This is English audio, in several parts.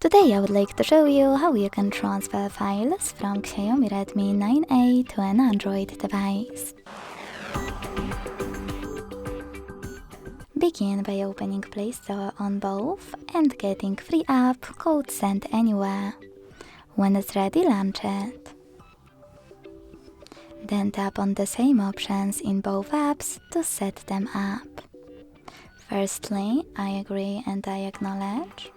Today I would like to show you how you can transfer files from Xiaomi Redmi 9A to an Android device. Begin by opening Play Store on both and getting free app code Send Anywhere. When it's ready, launch it. Then tap on the same options in both apps to set them up. Firstly, I agree and I acknowledge.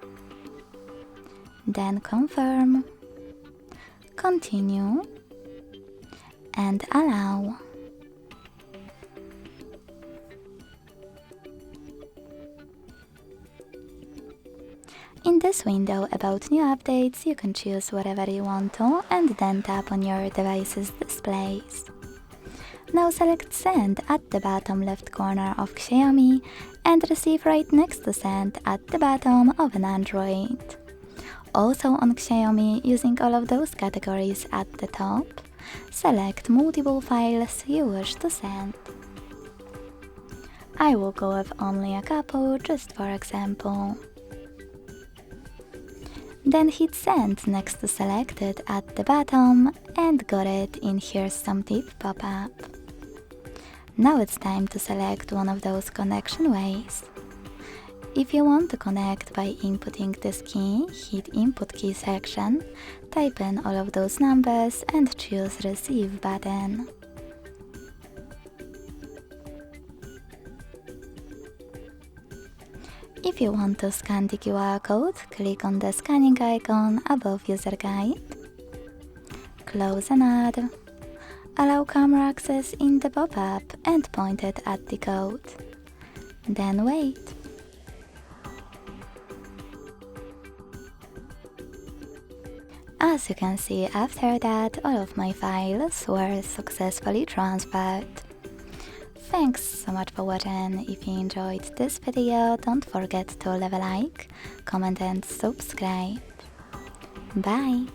Then confirm, continue, and allow. In this window about new updates, you can choose whatever you want to and then tap on your device's displays. Now select Send at the bottom left corner of Xiaomi and Receive right next to Send at the bottom of an Android. Also on Xiaomi, using all of those categories at the top, select multiple files you wish to send. I will go with only a couple, just for example. Then hit Send next to Selected at the bottom and got it in Here's Some Tip pop-up. Now it's time to select one of those connection ways. If you want to connect by inputting this key, hit Input Key section, type in all of those numbers and choose Receive button. If you want to scan the QR code, click on the scanning icon above User Guide. Close and add. Allow camera access in the pop-up and point it at the code. Then wait. As you can see, after that, all of my files were successfully transferred. Thanks so much for watching. If you enjoyed this video, don't forget to leave a like, comment and subscribe. Bye!